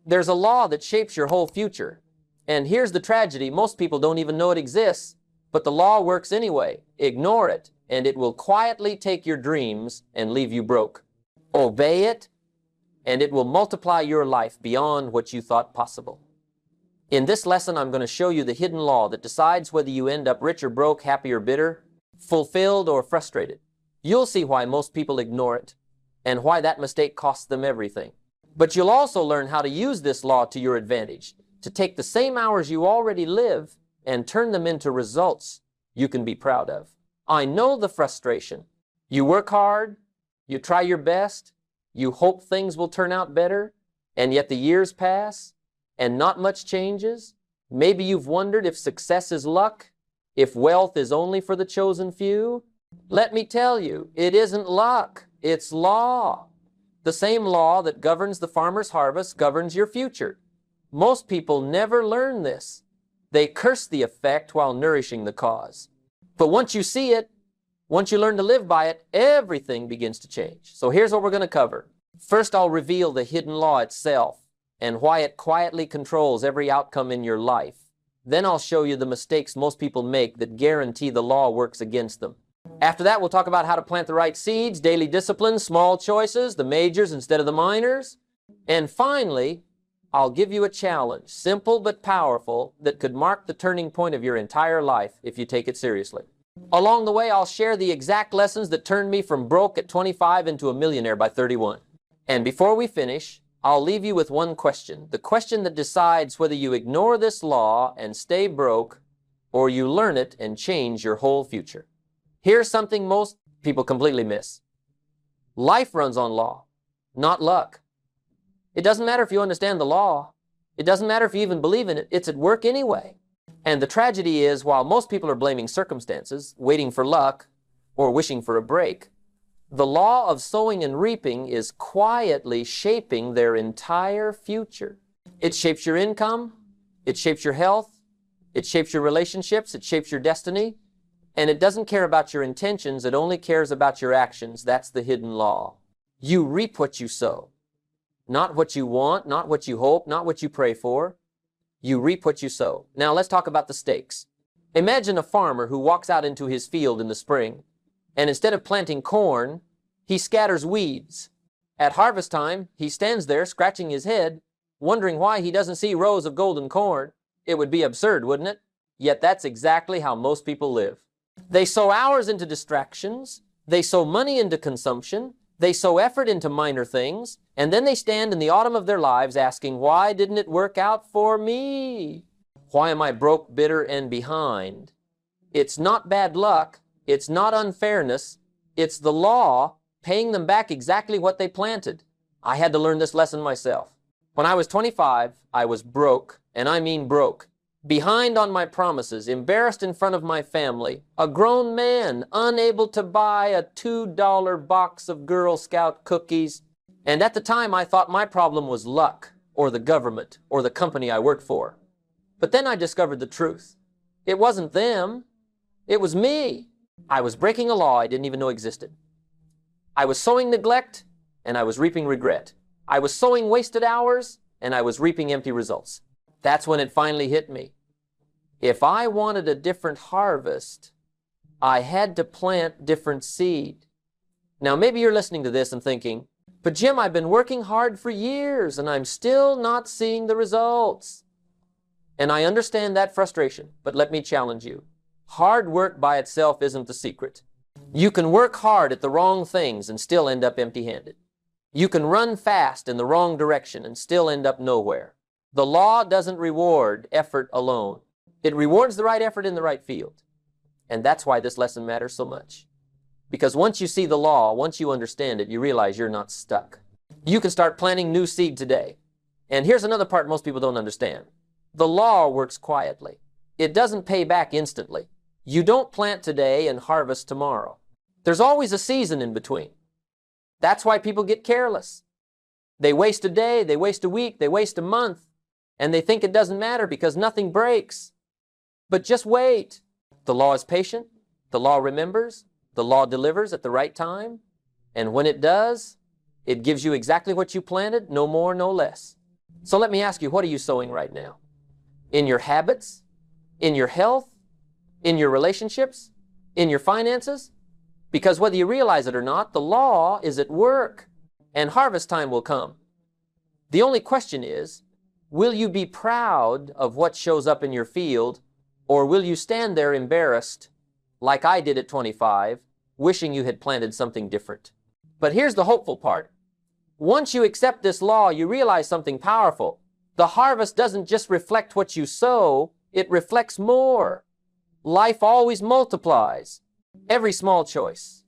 There's a law that shapes your whole future. And here's the tragedy. Most people don't even know it exists. But the law works anyway. Ignore it, and it will quietly take your dreams and leave you broke. Obey it, and it will multiply your life beyond what you thought possible. In this lesson, I'm going to show you the hidden law that decides whether you end up rich or broke, happy or bitter, fulfilled or frustrated. You'll see why most people ignore it, and why that mistake costs them everything. But you'll also learn how to use this law to your advantage, to take the same hours you already live and turn them into results you can be proud of. I know the frustration. You work hard, you try your best, you hope things will turn out better, and yet the years pass, and not much changes. Maybe you've wondered if success is luck, if wealth is only for the chosen few. Let me tell you, it isn't luck, it's law. The same law that governs the farmer's harvest governs your future. Most people never learn this. They curse the effect while nourishing the cause. But once you see it, once you learn to live by it, everything begins to change. So here's what we're going to cover. First, I'll reveal the hidden law itself and why it quietly controls every outcome in your life. Then I'll show you the mistakes most people make that guarantee the law works against them. After that, we'll talk about how to plant the right seeds, daily discipline, small choices, the majors instead of the minors. And finally, I'll give you a challenge, simple but powerful, that could mark the turning point of your entire life if you take it seriously. Along the way, I'll share the exact lessons that turned me from broke at 25 into a millionaire by 31. And before we finish, I'll leave you with one question, the question that decides whether you ignore this law and stay broke, or you learn it and change your whole future. Here's something most people completely miss. Life runs on law, not luck. It doesn't matter if you understand the law. It doesn't matter if you even believe in it. It's at work anyway. And the tragedy is, while most people are blaming circumstances, waiting for luck, or wishing for a break, the law of sowing and reaping is quietly shaping their entire future. It shapes your income. It shapes your health. It shapes your relationships. It shapes your destiny. And it doesn't care about your intentions. It only cares about your actions. That's the hidden law. You reap what you sow. Not what you want, not what you hope, not what you pray for. You reap what you sow. Now let's talk about the stakes. Imagine a farmer who walks out into his field in the spring, and instead of planting corn, he scatters weeds. At harvest time, he stands there scratching his head, wondering why he doesn't see rows of golden corn. It would be absurd, wouldn't it? Yet that's exactly how most people live. They sow hours into distractions. They sow money into consumption. They sow effort into minor things, and then they stand in the autumn of their lives asking, why didn't it work out for me? Why am I broke, bitter, and behind? It's not bad luck. It's not unfairness. It's the law paying them back exactly what they planted. I had to learn this lesson myself. When I was 25, I was broke, and I mean broke. Behind on my promises, embarrassed in front of my family, a grown man, unable to buy a $2 box of Girl Scout cookies. And at the time, I thought my problem was luck, or the government, or the company I worked for. But then I discovered the truth. It wasn't them. It was me. I was breaking a law I didn't even know existed. I was sowing neglect, and I was reaping regret. I was sowing wasted hours, and I was reaping empty results. That's when it finally hit me. If I wanted a different harvest, I had to plant different seed. Now, maybe you're listening to this and thinking, but Jim, I've been working hard for years and I'm still not seeing the results. And I understand that frustration, but let me challenge you. Hard work by itself isn't the secret. You can work hard at the wrong things and still end up empty-handed. You can run fast in the wrong direction and still end up nowhere. The law doesn't reward effort alone. It rewards the right effort in the right field. And that's why this lesson matters so much. Because once you see the law, once you understand it, you realize you're not stuck. You can start planting new seed today. And here's another part most people don't understand. The law works quietly. It doesn't pay back instantly. You don't plant today and harvest tomorrow. There's always a season in between. That's why people get careless. They waste a day, they waste a week, they waste a month. And they think it doesn't matter because nothing breaks. But just wait. The law is patient. The law remembers. The law delivers at the right time. And when it does, it gives you exactly what you planted, no more, no less. So let me ask you, what are you sowing right now? In your habits? In your health? In your relationships? In your finances? Because whether you realize it or not, the law is at work, and harvest time will come. The only question is, will you be proud of what shows up in your field, or will you stand there embarrassed, like I did at 25, wishing you had planted something different? But here's the hopeful part. Once you accept this law, you realize something powerful. The harvest doesn't just reflect what you sow, it reflects more. Life always multiplies. Every small choice,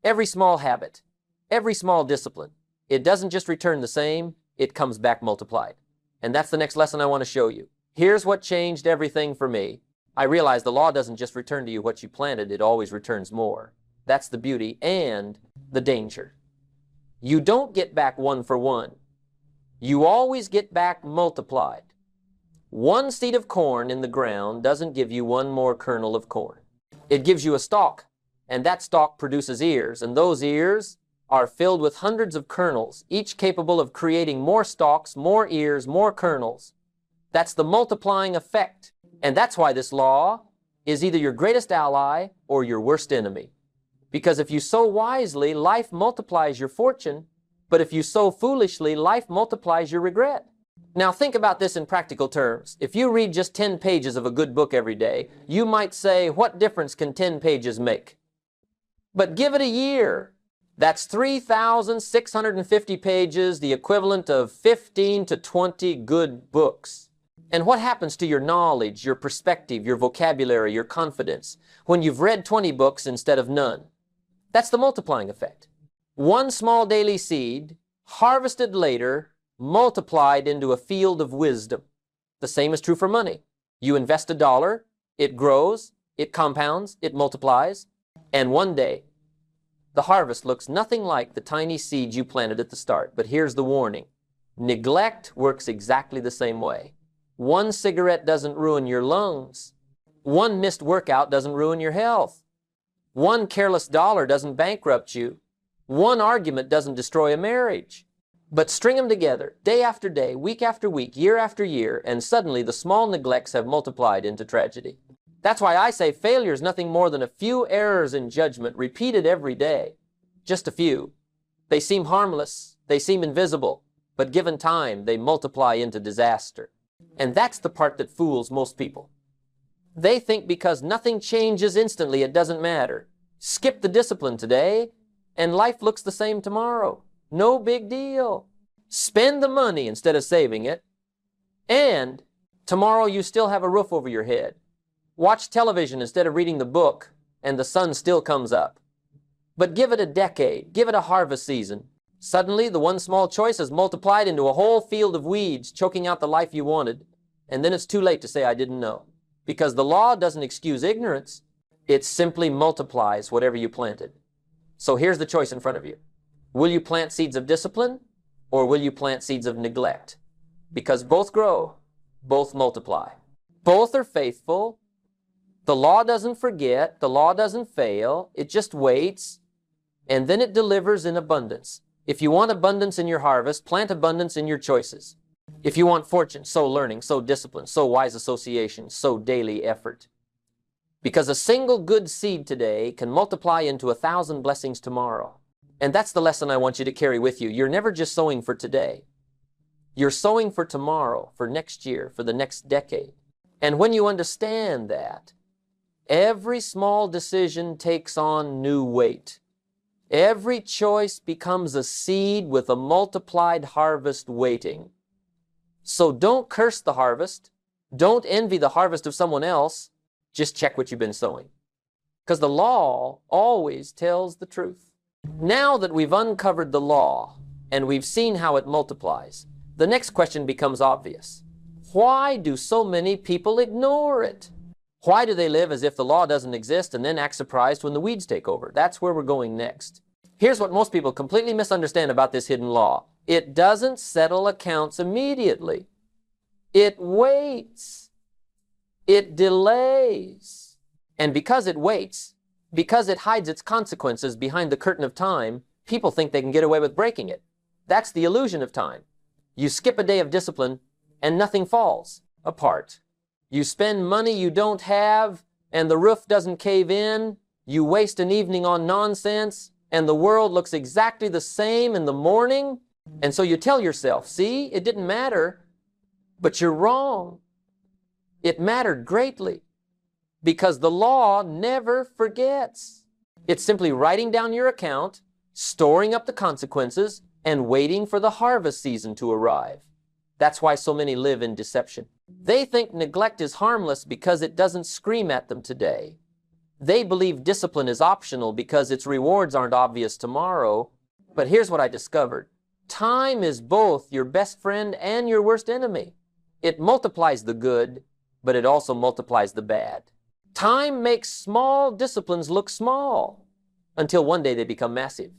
every small habit, every small discipline, it doesn't just return the same, it comes back multiplied. And that's the next lesson I want to show you. Here's what changed everything for me. I realized the law doesn't just return to you what you planted, it always returns more. That's the beauty and the danger. You don't get back one for one. You always get back multiplied. One seed of corn in the ground doesn't give you one more kernel of corn. It gives you a stalk, and that stalk produces ears, and those ears are filled with hundreds of kernels, each capable of creating more stalks, more ears, more kernels. That's the multiplying effect. And that's why this law is either your greatest ally or your worst enemy. Because if you sow wisely, life multiplies your fortune, but if you sow foolishly, life multiplies your regret. Now think about this in practical terms. If you read just 10 pages of a good book every day, you might say, what difference can 10 pages make? But give it a year. That's 3,650 pages, the equivalent of 15 to 20 good books. And what happens to your knowledge, your perspective, your vocabulary, your confidence, when you've read 20 books instead of none? That's the multiplying effect. One small daily seed, harvested later, multiplied into a field of wisdom. The same is true for money. You invest $1, it grows, it compounds, it multiplies, and one day, the harvest looks nothing like the tiny seed you planted at the start. But here's the warning. Neglect works exactly the same way. One cigarette doesn't ruin your lungs. One missed workout doesn't ruin your health. One careless dollar doesn't bankrupt you. One argument doesn't destroy a marriage. But string them together, day after day, week after week, year after year, and suddenly the small neglects have multiplied into tragedy. That's why I say failure is nothing more than a few errors in judgment repeated every day. Just a few. They seem harmless, they seem invisible, but given time, they multiply into disaster. And that's the part that fools most people. They think because nothing changes instantly, it doesn't matter. Skip the discipline today, and life looks the same tomorrow. No big deal. Spend the money instead of saving it, and tomorrow you still have a roof over your head. Watch television instead of reading the book, and the sun still comes up. But give it a decade, give it a harvest season. Suddenly, the one small choice has multiplied into a whole field of weeds, choking out the life you wanted, and then it's too late to say, I didn't know. Because the law doesn't excuse ignorance, it simply multiplies whatever you planted. So here's the choice in front of you. Will you plant seeds of discipline, or will you plant seeds of neglect? Because both grow, both multiply. Both are faithful. The law doesn't forget, the law doesn't fail, it just waits, and then it delivers in abundance. If you want abundance in your harvest, plant abundance in your choices. If you want fortune, sow learning, sow discipline, sow wise association, sow daily effort. Because a single good seed today can multiply into 1,000 blessings tomorrow. And that's the lesson I want you to carry with you. You're never just sowing for today. You're sowing for tomorrow, for next year, for the next decade. And when you understand that, every small decision takes on new weight. Every choice becomes a seed with a multiplied harvest waiting. So don't curse the harvest. Don't envy the harvest of someone else. Just check what you've been sowing. Because the law always tells the truth. Now that we've uncovered the law and we've seen how it multiplies, the next question becomes obvious. Why do so many people ignore it? Why do they live as if the law doesn't exist and then act surprised when the weeds take over? That's where we're going next. Here's what most people completely misunderstand about this hidden law. It doesn't settle accounts immediately. It waits. It delays. And because it waits, because it hides its consequences behind the curtain of time, people think they can get away with breaking it. That's the illusion of time. You skip a day of discipline and nothing falls apart. You spend money you don't have and the roof doesn't cave in. You waste an evening on nonsense and the world looks exactly the same in the morning. And so you tell yourself, see, it didn't matter, but you're wrong. It mattered greatly because the law never forgets. It's simply writing down your account, storing up the consequences, and waiting for the harvest season to arrive. That's why so many live in deception. They think neglect is harmless because it doesn't scream at them today. They believe discipline is optional because its rewards aren't obvious tomorrow. But here's what I discovered. Time is both your best friend and your worst enemy. It multiplies the good, but it also multiplies the bad. Time makes small disciplines look small until one day they become massive.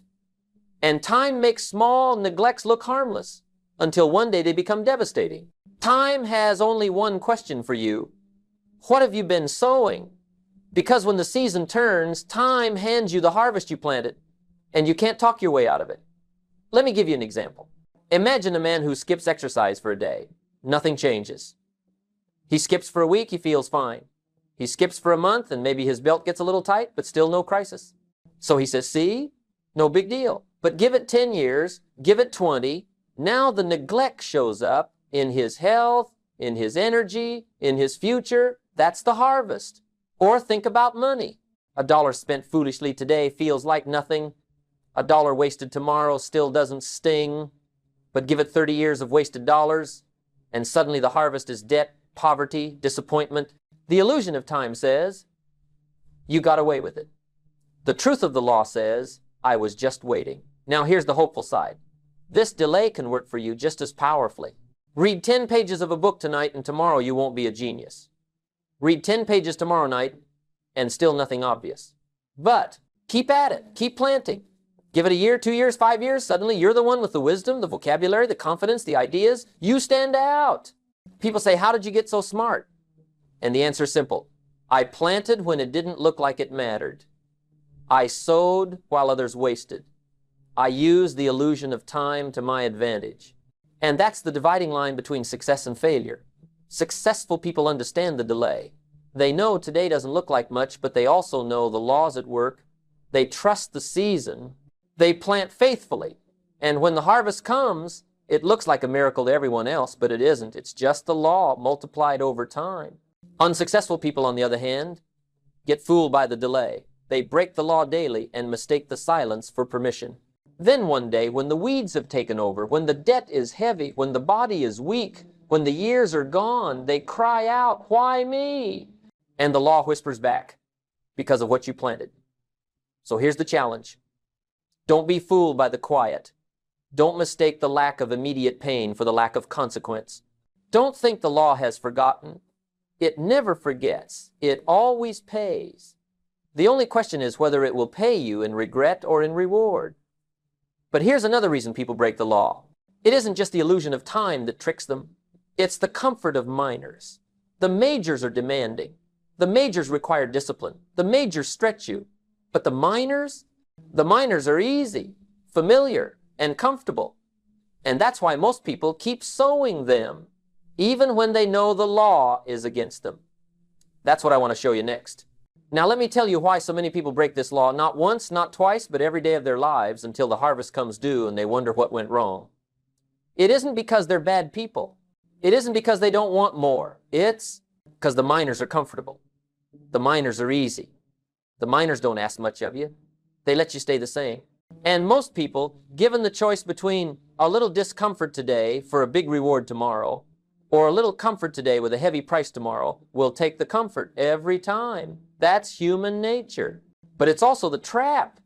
And time makes small neglects look harmless until one day they become devastating. Time has only one question for you. What have you been sowing? Because when the season turns, time hands you the harvest you planted, and you can't talk your way out of it. Let me give you an example. Imagine a man who skips exercise for a day. Nothing changes. He skips for a week, he feels fine. He skips for a month, and maybe his belt gets a little tight, but still no crisis. So he says, see, no big deal. But give it 10 years, give it 20, now the neglect shows up in his health, in his energy, in his future. That's the harvest. Or think about money. $1 spent foolishly today feels like nothing. $1 wasted tomorrow still doesn't sting. But give it 30 years of wasted dollars, and suddenly the harvest is debt, poverty, disappointment. The illusion of time says, you got away with it. The truth of the law says, I was just waiting. Now here's the hopeful side. This delay can work for you just as powerfully. Read 10 pages of a book tonight and tomorrow you won't be a genius. Read 10 pages tomorrow night and still nothing obvious. But keep at it. Keep planting. Give it a year, 2 years, 5 years. Suddenly you're the one with the wisdom, the vocabulary, the confidence, the ideas. You stand out. People say, how did you get so smart? And the answer is simple. I planted when it didn't look like it mattered. I sowed while others wasted. I used the illusion of time to my advantage. And that's the dividing line between success and failure. Successful people understand the delay. They know today doesn't look like much, but they also know the law's at work. They trust the season. They plant faithfully. And when the harvest comes, it looks like a miracle to everyone else, but it isn't. It's just the law multiplied over time. Unsuccessful people, on the other hand, get fooled by the delay. They break the law daily and mistake the silence for permission. Then one day, when the weeds have taken over, when the debt is heavy, when the body is weak, when the years are gone, they cry out, why me? And the law whispers back, because of what you planted. So here's the challenge. Don't be fooled by the quiet. Don't mistake the lack of immediate pain for the lack of consequence. Don't think the law has forgotten. It never forgets. It always pays. The only question is whether it will pay you in regret or in reward. But here's another reason people break the law. It isn't just the illusion of time that tricks them. It's the comfort of minors. The majors are demanding. The majors require discipline. The majors stretch you. But the minors are easy, familiar, and comfortable. And that's why most people keep sowing them, even when they know the law is against them. That's what I want to show you next. Now let me tell you why so many people break this law, not once, not twice, but every day of their lives until the harvest comes due and they wonder what went wrong. It isn't because they're bad people. It isn't because they don't want more. It's because the minors are comfortable. The minors are easy. The minors don't ask much of you. They let you stay the same. And most people, given the choice between a little discomfort today for a big reward tomorrow, or a little comfort today with a heavy price tomorrow, will take the comfort every time. That's human nature. But it's also the trap.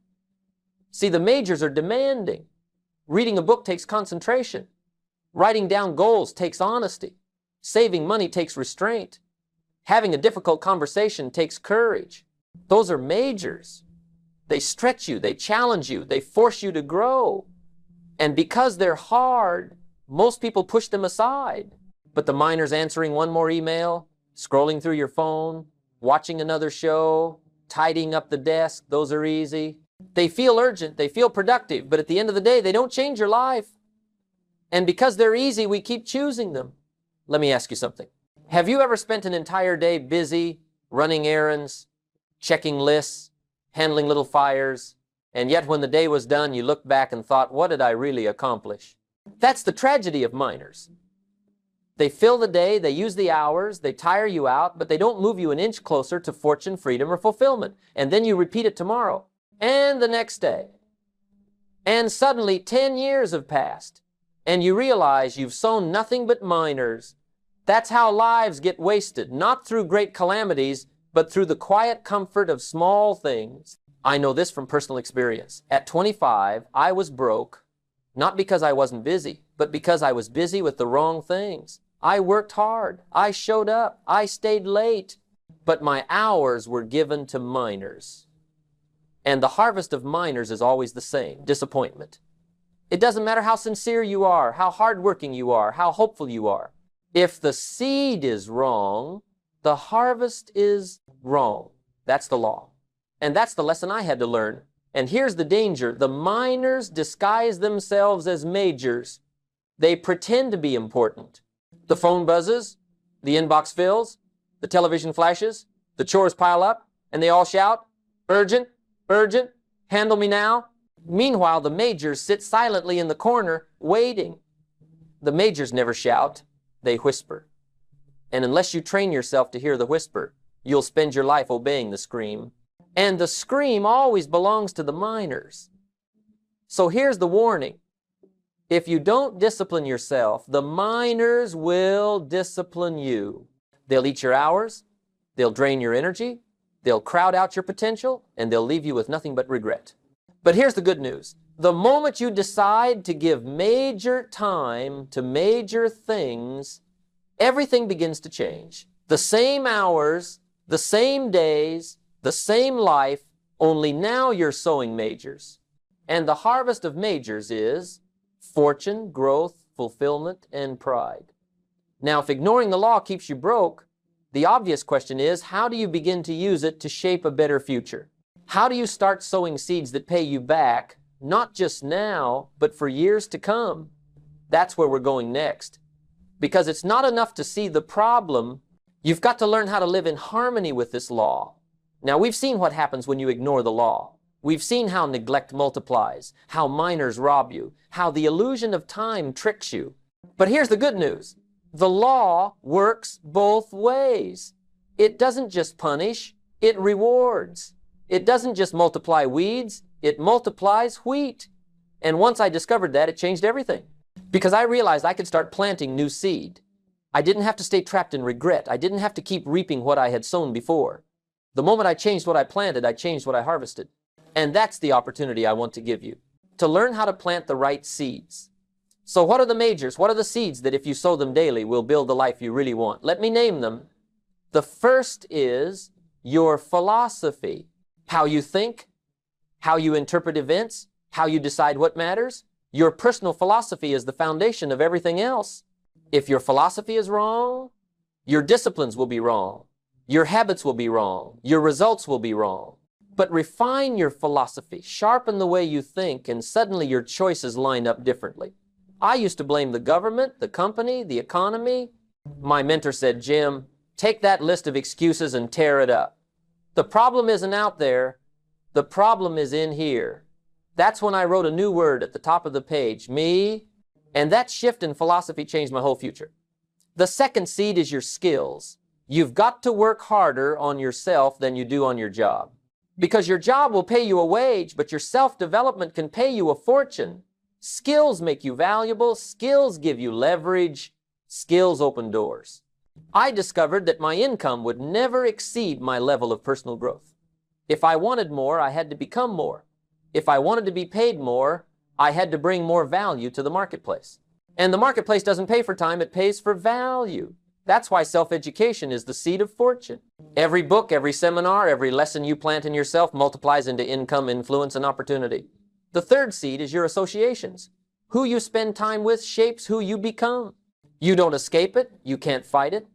See, the majors are demanding. Reading a book takes concentration. Writing down goals takes honesty. Saving money takes restraint. Having a difficult conversation takes courage. Those are majors. They stretch you, they challenge you, they force you to grow. And because they're hard, most people push them aside. But the minors answering one more email, scrolling through your phone, watching another show, tidying up the desk, those are easy. They feel urgent, they feel productive, but at the end of the day, they don't change your life. And because they're easy, we keep choosing them. Let me ask you something. Have you ever spent an entire day busy, running errands, checking lists, handling little fires, and yet when the day was done, you looked back and thought, what did I really accomplish? That's the tragedy of miners. They fill the day, they use the hours, they tire you out, but they don't move you an inch closer to fortune, freedom, or fulfillment. And then you repeat it tomorrow, and the next day. And suddenly 10 years have passed, and you realize you've sown nothing but miners. That's how lives get wasted, not through great calamities, but through the quiet comfort of small things. I know this from personal experience. At 25, I was broke, not because I wasn't busy, but because I was busy with the wrong things. I worked hard. I showed up. I stayed late. But my hours were given to miners. And the harvest of miners is always the same: disappointment. It doesn't matter how sincere you are, how hardworking you are, how hopeful you are. If the seed is wrong, the harvest is wrong. That's the law. And that's the lesson I had to learn. And here's the danger. The miners disguise themselves as majors. They pretend to be important. The phone buzzes, the inbox fills, the television flashes, the chores pile up, and they all shout, urgent, urgent, handle me now. Meanwhile, the majors sit silently in the corner, waiting. The majors never shout, they whisper. And unless you train yourself to hear the whisper, you'll spend your life obeying the scream. And the scream always belongs to the miners. So here's the warning. If you don't discipline yourself, the miners will discipline you. They'll eat your hours, they'll drain your energy, they'll crowd out your potential, and they'll leave you with nothing but regret. But here's the good news. The moment you decide to give major time to major things, everything begins to change. The same hours, the same days, the same life, only now you're sowing majors. And the harvest of majors is fortune, growth, fulfillment, and pride. Now, if ignoring the law keeps you broke, the obvious question is, how do you begin to use it to shape a better future? How do you start sowing seeds that pay you back, not just now, but for years to come? That's where we're going next. Because it's not enough to see the problem. You've got to learn how to live in harmony with this law. Now, we've seen what happens when you ignore the law. We've seen how neglect multiplies, how miners rob you, how the illusion of time tricks you. But here's the good news. The law works both ways. It doesn't just punish, it rewards. It doesn't just multiply weeds, it multiplies wheat. And once I discovered that, it changed everything. Because I realized I could start planting new seed. I didn't have to stay trapped in regret. I didn't have to keep reaping what I had sown before. The moment I changed what I planted, I changed what I harvested. And that's the opportunity I want to give you, to learn how to plant the right seeds. So what are the majors? What are the seeds that if you sow them daily will build the life you really want? Let me name them. The first is your philosophy. How you think, how you interpret events, how you decide what matters. Your personal philosophy is the foundation of everything else. If your philosophy is wrong, your disciplines will be wrong. Your habits will be wrong. Your results will be wrong. But refine your philosophy, sharpen the way you think, and suddenly your choices line up differently. I used to blame the government, the company, the economy. My mentor said, Jim, take that list of excuses and tear it up. The problem isn't out there. The problem is in here. That's when I wrote a new word at the top of the page, me. And that shift in philosophy changed my whole future. The second seed is your skills. You've got to work harder on yourself than you do on your job. Because your job will pay you a wage, but your self-development can pay you a fortune. Skills make you valuable. Skills give you leverage. Skills open doors. I discovered that my income would never exceed my level of personal growth. If I wanted more, I had to become more. If I wanted to be paid more, I had to bring more value to the marketplace. And the marketplace doesn't pay for time, it pays for value. That's why self-education is the seed of fortune. Every book, every seminar, every lesson you plant in yourself multiplies into income, influence, and opportunity. The third seed is your associations. Who you spend time with shapes who you become. You don't escape it. You can't fight it.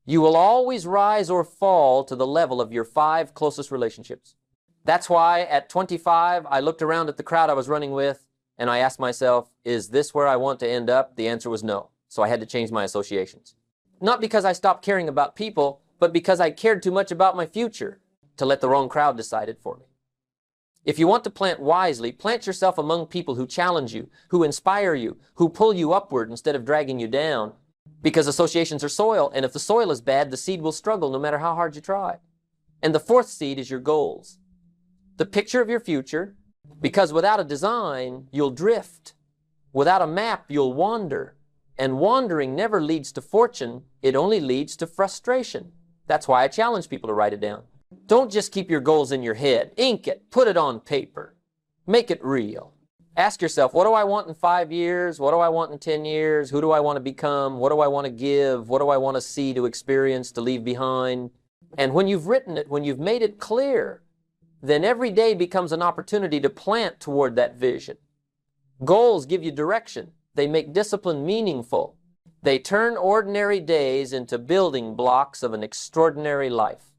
You will always rise or fall to the level of your 5 closest relationships. That's why at 25, I looked around at the crowd I was running with, and I asked myself, is this where I want to end up? The answer was no. So I had to change my associations. Not because I stopped caring about people, but because I cared too much about my future to let the wrong crowd decide it for me. If you want to plant wisely, plant yourself among people who challenge you, who inspire you, who pull you upward instead of dragging you down. Because associations are soil, and if the soil is bad, the seed will struggle no matter how hard you try. And the fourth seed is your goals. The picture of your future, because without a design, you'll drift. Without a map, you'll wander. And wandering never leads to fortune, it only leads to frustration. That's why I challenge people to write it down. Don't just keep your goals in your head. Ink it, put it on paper. Make it real. Ask yourself, what do I want in 5 years? What do I want in 10 years? Who do I want to become? What do I want to give? What do I want to see, to experience, to leave behind? And when you've written it, when you've made it clear, then every day becomes an opportunity to plant toward that vision. Goals give you direction. They make discipline meaningful. They turn ordinary days into building blocks of an extraordinary life.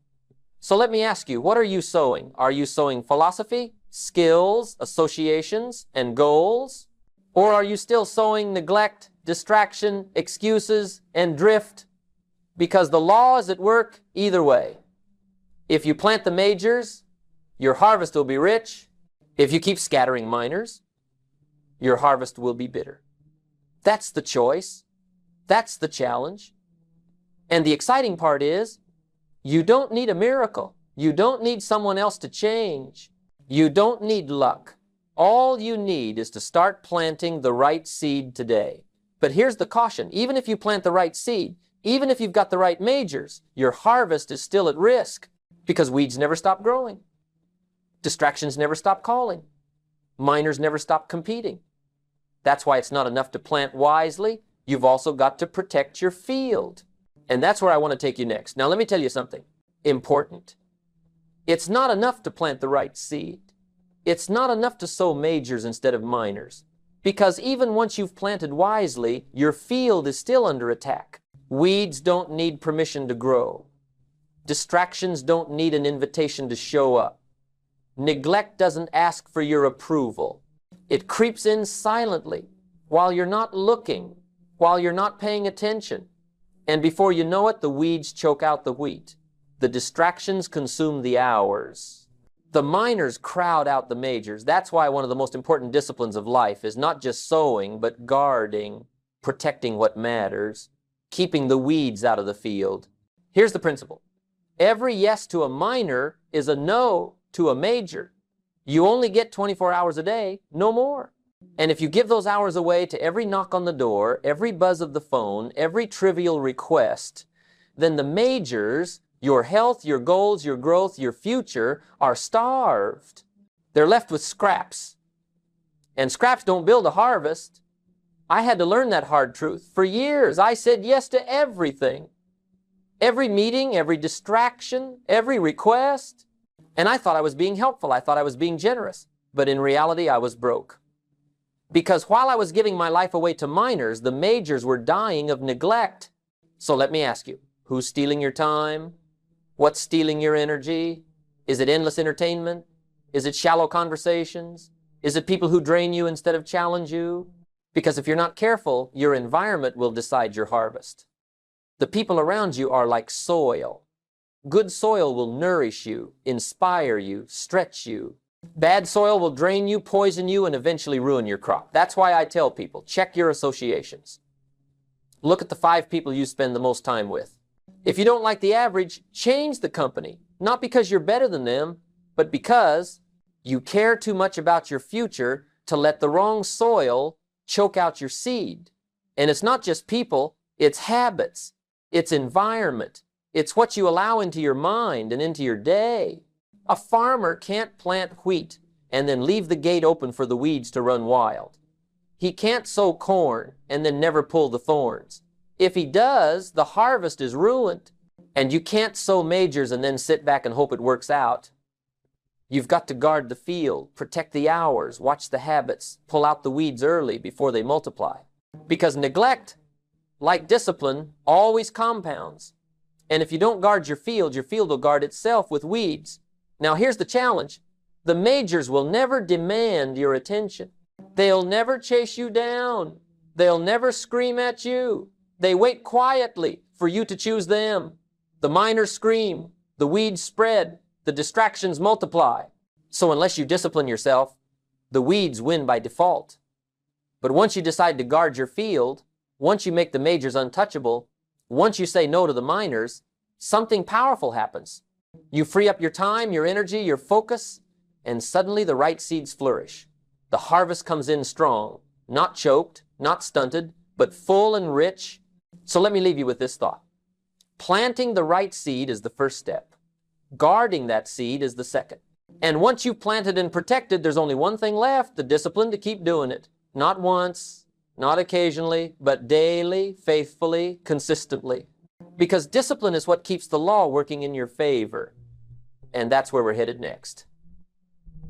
So let me ask you, what are you sowing? Are you sowing philosophy, skills, associations, and goals? Or are you still sowing neglect, distraction, excuses, and drift? Because the law is at work either way. If you plant the majors, your harvest will be rich. If you keep scattering minors, your harvest will be bitter. That's the choice. That's the challenge. And the exciting part is, you don't need a miracle. You don't need someone else to change. You don't need luck. All you need is to start planting the right seed today. But here's the caution. Even if you plant the right seed, even if you've got the right majors, your harvest is still at risk because weeds never stop growing. Distractions never stop calling. Minors never stop competing. That's why it's not enough to plant wisely. You've also got to protect your field. And that's where I want to take you next. Now let me tell you something important. It's not enough to plant the right seed. It's not enough to sow majors instead of minors. Because even once you've planted wisely, your field is still under attack. Weeds don't need permission to grow. Distractions don't need an invitation to show up. Neglect doesn't ask for your approval. It creeps in silently while you're not looking, while you're not paying attention. And before you know it, the weeds choke out the wheat. The distractions consume the hours. The minors crowd out the majors. That's why one of the most important disciplines of life is not just sowing, but guarding, protecting what matters, keeping the weeds out of the field. Here's the principle. Every yes to a minor is a no to a major. You only get 24 hours a day, no more. And if you give those hours away to every knock on the door, every buzz of the phone, every trivial request, then the majors, your health, your goals, your growth, your future, are starved. They're left with scraps. And scraps don't build a harvest. I had to learn that hard truth. For years, I said yes to everything. Every meeting, every distraction, every request. And I thought I was being helpful. I thought I was being generous. But in reality, I was broke. Because while I was giving my life away to minors, the majors were dying of neglect. So let me ask you, who's stealing your time? What's stealing your energy? Is it endless entertainment? Is it shallow conversations? Is it people who drain you instead of challenge you? Because if you're not careful, your environment will decide your harvest. The people around you are like soil. Good soil will nourish you, inspire you, stretch you. Bad soil will drain you, poison you, and eventually ruin your crop. That's why I tell people, check your associations. Look at the 5 people you spend the most time with. If you don't like the average, change the company. Not because you're better than them, but because you care too much about your future to let the wrong soil choke out your seed. And it's not just people, it's habits, it's environment, it's what you allow into your mind and into your day. A farmer can't plant wheat and then leave the gate open for the weeds to run wild. He can't sow corn and then never pull the thorns. If he does, the harvest is ruined. And you can't sow majors and then sit back and hope it works out. You've got to guard the field, protect the hours, watch the habits, pull out the weeds early before they multiply. Because neglect, like discipline, always compounds. And if you don't guard your field will guard itself with weeds. Now here's the challenge. The majors will never demand your attention. They'll never chase you down. They'll never scream at you. They wait quietly for you to choose them. The miners scream, the weeds spread, the distractions multiply. So unless you discipline yourself, the weeds win by default. But once you decide to guard your field, once you make the majors untouchable, once you say no to the minors, something powerful happens. You free up your time, your energy, your focus, and suddenly the right seeds flourish. The harvest comes in strong, not choked, not stunted, but full and rich. So let me leave you with this thought. Planting the right seed is the first step. Guarding that seed is the second. And once you've planted and protected, there's only one thing left, the discipline to keep doing it. Not once, not occasionally, but daily, faithfully, consistently. Because discipline is what keeps the law working in your favor. And that's where we're headed next.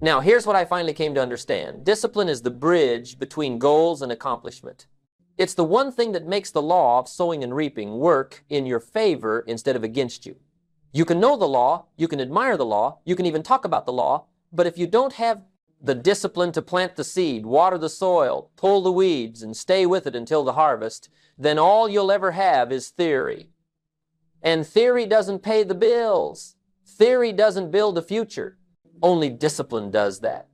Now, here's what I finally came to understand. Discipline is the bridge between goals and accomplishment. It's the one thing that makes the law of sowing and reaping work in your favor instead of against you. You can know the law, you can admire the law, you can even talk about the law, but if you don't have the discipline to plant the seed, water the soil, pull the weeds, and stay with it until the harvest, then all you'll ever have is theory. And theory doesn't pay the bills. Theory doesn't build a future. Only discipline does that.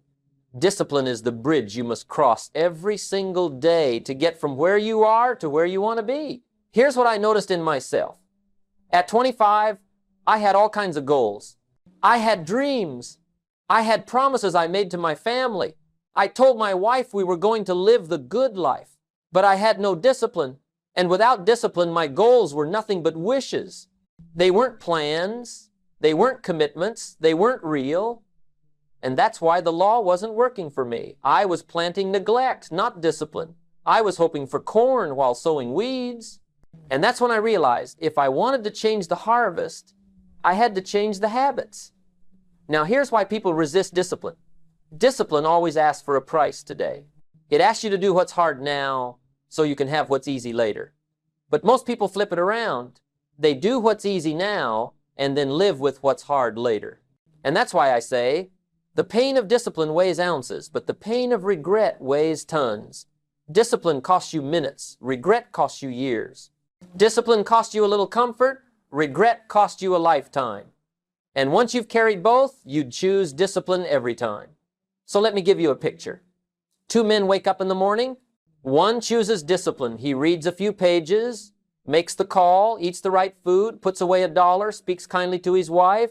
Discipline is the bridge you must cross every single day to get from where you are to where you want to be. Here's what I noticed in myself. At 25, I had all kinds of goals. I had dreams. I had promises I made to my family. I told my wife we were going to live the good life, but I had no discipline. And without discipline, my goals were nothing but wishes. They weren't plans. They weren't commitments. They weren't real. And that's why the law wasn't working for me. I was planting neglect, not discipline. I was hoping for corn while sowing weeds. And that's when I realized if I wanted to change the harvest, I had to change the habits. Now here's why people resist discipline. Discipline always asks for a price today. It asks you to do what's hard now so you can have what's easy later. But most people flip it around. They do what's easy now and then live with what's hard later. And that's why I say, the pain of discipline weighs ounces, but the pain of regret weighs tons. Discipline costs you minutes. Regret costs you years. Discipline costs you a little comfort. Regret costs you a lifetime. And once you've carried both, you'd choose discipline every time. So let me give you a picture. Two men wake up in the morning. One chooses discipline. He reads a few pages, makes the call, eats the right food, puts away $1, speaks kindly to his wife.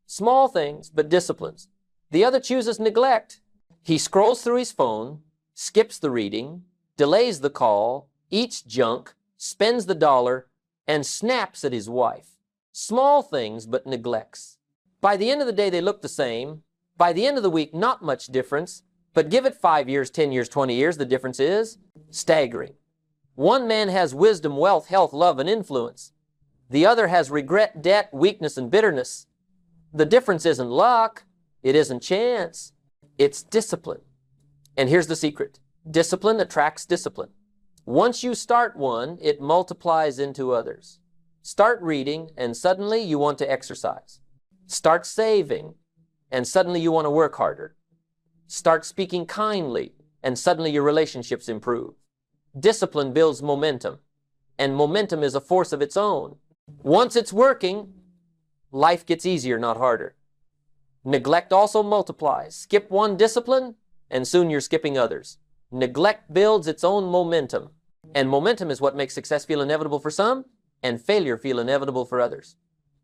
Small things, but disciplines. The other chooses neglect. He scrolls through his phone, skips the reading, delays the call, eats junk, spends the $1, and snaps at his wife. Small things, but neglects. By the end of the day, they look the same. By the end of the week, not much difference. But give it 5 years, 10 years, 20 years, the difference is staggering. One man has wisdom, wealth, health, love, and influence. The other has regret, debt, weakness, and bitterness. The difference isn't luck. It isn't chance. It's discipline. And here's the secret. Discipline attracts discipline. Once you start one, it multiplies into others. Start reading, and suddenly you want to exercise. Start saving, and suddenly you want to work harder. Start speaking kindly, and suddenly your relationships improve. Discipline builds momentum, and momentum is a force of its own. Once it's working, life gets easier, not harder. Neglect also multiplies. Skip one discipline, and soon you're skipping others. Neglect builds its own momentum, and momentum is what makes success feel inevitable for some, and failure feel inevitable for others.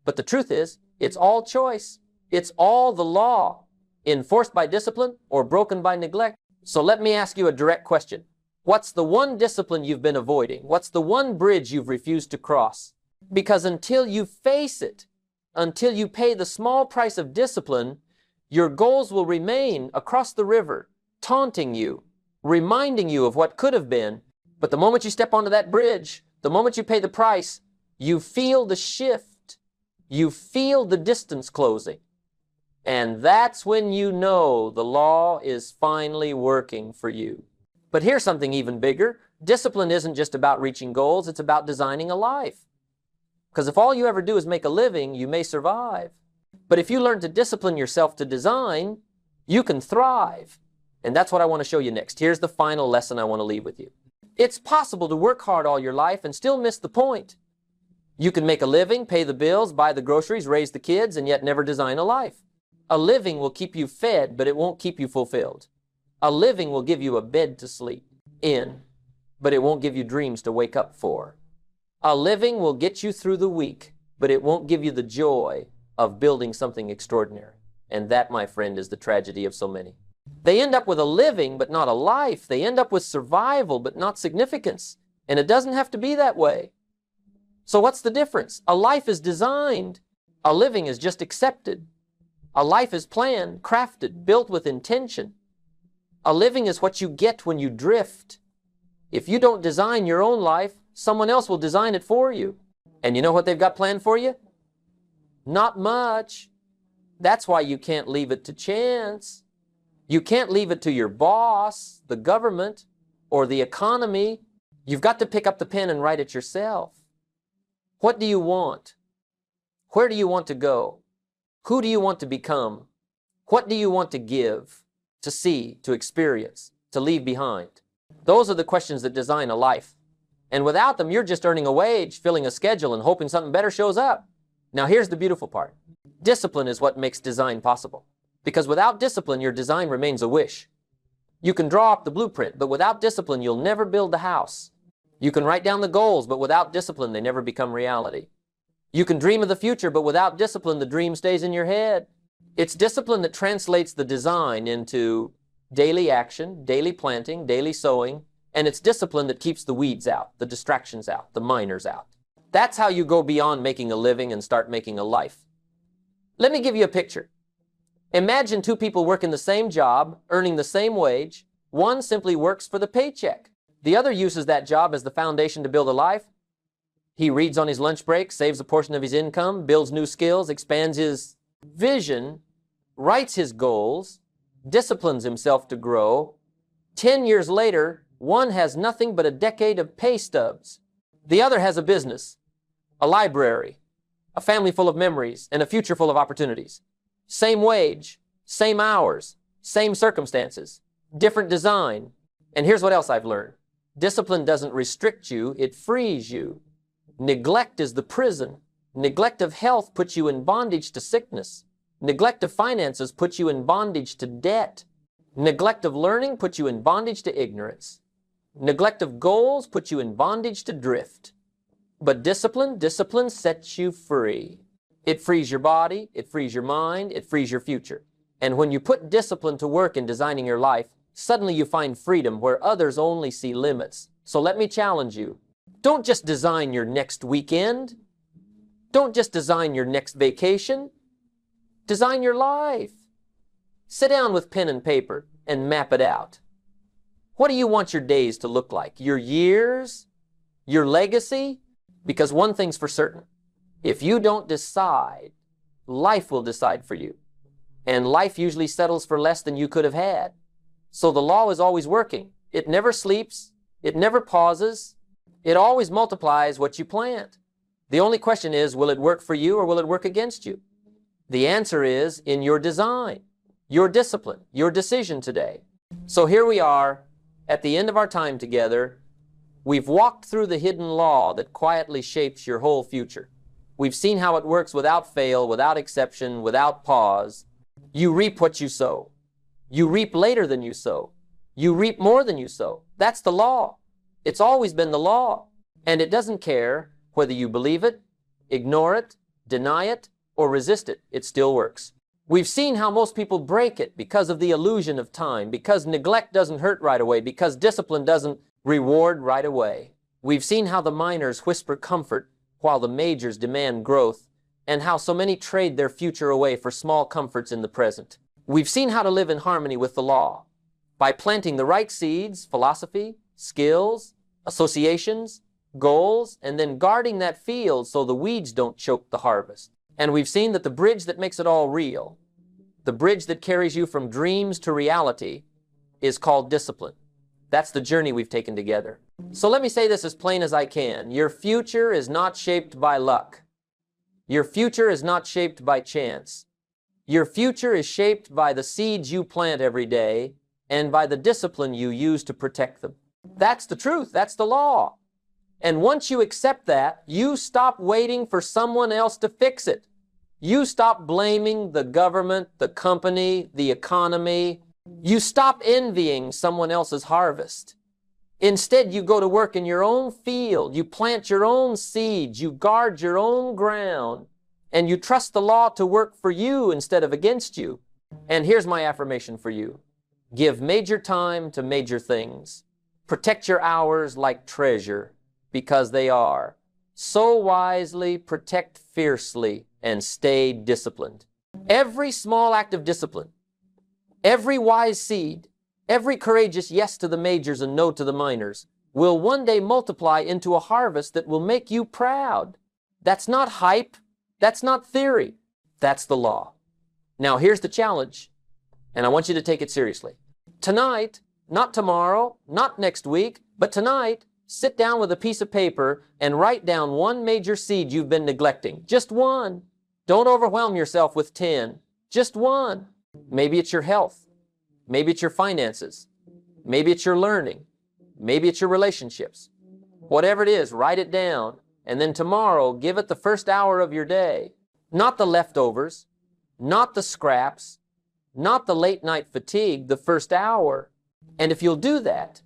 But the truth is, it's all choice. It's all the law, enforced by discipline or broken by neglect. So let me ask you a direct question. What's the one discipline you've been avoiding? What's the one bridge you've refused to cross? Because until you face it, until you pay the small price of discipline, your goals will remain across the river, taunting you, reminding you of what could have been. But the moment you step onto that bridge, the moment you pay the price, you feel the shift. You feel the distance closing. And that's when you know the law is finally working for you. But here's something even bigger. Discipline isn't just about reaching goals, it's about designing a life. Because if all you ever do is make a living, you may survive. But if you learn to discipline yourself to design, you can thrive. And that's what I want to show you next. Here's the final lesson I want to leave with you. It's possible to work hard all your life and still miss the point. You can make a living, pay the bills, buy the groceries, raise the kids, and yet never design a life. A living will keep you fed, but it won't keep you fulfilled. A living will give you a bed to sleep in, but it won't give you dreams to wake up for. A living will get you through the week, but it won't give you the joy of building something extraordinary. And that, my friend, is the tragedy of so many. They end up with a living, but not a life. They end up with survival, but not significance. And it doesn't have to be that way. So what's the difference? A life is designed. A living is just accepted. A life is planned, crafted, built with intention. A living is what you get when you drift. If you don't design your own life, someone else will design it for you. And you know what they've got planned for you? Not much. That's why you can't leave it to chance. You can't leave it to your boss, the government, or the economy. You've got to pick up the pen and write it yourself. What do you want? Where do you want to go? Who do you want to become? What do you want to give, to see, to experience, to leave behind? Those are the questions that design a life. And without them, you're just earning a wage, filling a schedule, and hoping something better shows up. Now here's the beautiful part. Discipline is what makes design possible. Because without discipline, your design remains a wish. You can draw up the blueprint, but without discipline, you'll never build the house. You can write down the goals, but without discipline, they never become reality. You can dream of the future, but without discipline, the dream stays in your head. It's discipline that translates the design into daily action, daily planting, daily sowing, and it's discipline that keeps the weeds out, the distractions out, the minors out. That's how you go beyond making a living and start making a life. Let me give you a picture. Imagine two people working the same job, earning the same wage. One simply works for the paycheck. The other uses that job as the foundation to build a life. He reads on his lunch break, saves a portion of his income, builds new skills, expands his vision, writes his goals, disciplines himself to grow. 10 years later, one has nothing but a decade of pay stubs. The other has a business, a library, a family full of memories, and a future full of opportunities. Same wage, same hours, same circumstances, different design. And here's what else I've learned. Discipline doesn't restrict you, it frees you. Neglect is the prison. Neglect of health puts you in bondage to sickness. Neglect of finances puts you in bondage to debt. Neglect of learning puts you in bondage to ignorance. Neglect of goals puts you in bondage to drift. But discipline sets you free. It frees your body, it frees your mind, it frees your future. And when you put discipline to work in designing your life, suddenly you find freedom where others only see limits. So let me challenge you. Don't just design your next weekend. Don't just design your next vacation. Design your life. Sit down with pen and paper and map it out. What do you want your days to look like? Your years? Your legacy? Because one thing's for certain. If you don't decide, life will decide for you. And life usually settles for less than you could have had. So the law is always working. It never sleeps. It never pauses. It always multiplies what you plant. The only question is, will it work for you or will it work against you? The answer is in your design, your discipline, your decision today. So here we are at the end of our time together. We've walked through the hidden law that quietly shapes your whole future. We've seen how it works without fail, without exception, without pause. You reap what you sow. You reap later than you sow. You reap more than you sow. That's the law. It's always been the law. And it doesn't care whether you believe it, ignore it, deny it, or resist it. It still works. We've seen how most people break it because of the illusion of time, because neglect doesn't hurt right away, because discipline doesn't reward right away. We've seen how the minors whisper comfort while the majors demand growth, and how so many trade their future away for small comforts in the present. We've seen how to live in harmony with the law by planting the right seeds, philosophy, skills, associations, goals, and then guarding that field so the weeds don't choke the harvest. And we've seen that the bridge that makes it all real, the bridge that carries you from dreams to reality, is called discipline. That's the journey we've taken together. So let me say this as plain as I can. Your future is not shaped by luck. Your future is not shaped by chance. Your future is shaped by the seeds you plant every day and by the discipline you use to protect them. That's the truth. That's the law. And once you accept that, you stop waiting for someone else to fix it. You stop blaming the government, the company, the economy. You stop envying someone else's harvest. Instead, you go to work in your own field. You plant your own seeds. You guard your own ground. And you trust the law to work for you instead of against you. And here's my affirmation for you. Give major time to major things. Protect your hours like treasure, because they are. Sow wisely, protect fiercely, and stay disciplined. Every small act of discipline, every wise seed, every courageous yes to the majors and no to the minors will one day multiply into a harvest that will make you proud. That's not hype. That's not theory. That's the law. Now here's the challenge, and I want you to take it seriously. Tonight, not tomorrow, not next week, but tonight, sit down with a piece of paper and write down one major seed you've been neglecting. Just one. Don't overwhelm yourself with 10. Just one. Maybe it's your health. Maybe it's your finances. Maybe it's your learning. Maybe it's your relationships. Whatever it is, write it down. And then tomorrow, give it the first hour of your day. Not the leftovers, not the scraps, not the late night fatigue, the first hour. And if you'll do that,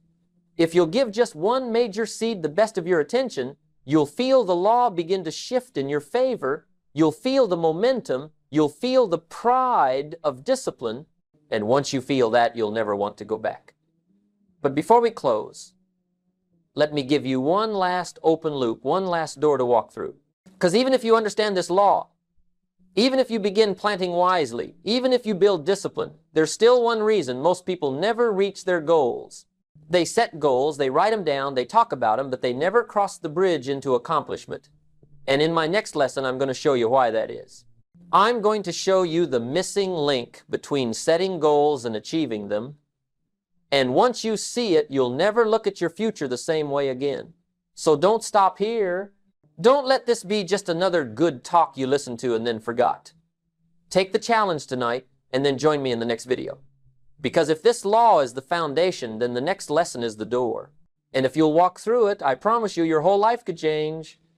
if you'll give just one major seed the best of your attention, you'll feel the law begin to shift in your favor. You'll feel the momentum. You'll feel the pride of discipline. And once you feel that, you'll never want to go back. But before we close, let me give you one last open loop, one last door to walk through. Because even if you understand this law, even if you begin planting wisely, even if you build discipline, there's still one reason most people never reach their goals. They set goals, they write them down, they talk about them, but they never cross the bridge into accomplishment. And in my next lesson, I'm going to show you why that is. I'm going to show you the missing link between setting goals and achieving them. And once you see it, you'll never look at your future the same way again. So don't stop here. Don't let this be just another good talk you listened to and then forgot. Take the challenge tonight and then join me in the next video. Because if this law is the foundation, then the next lesson is the door. And if you'll walk through it, I promise you your whole life could change.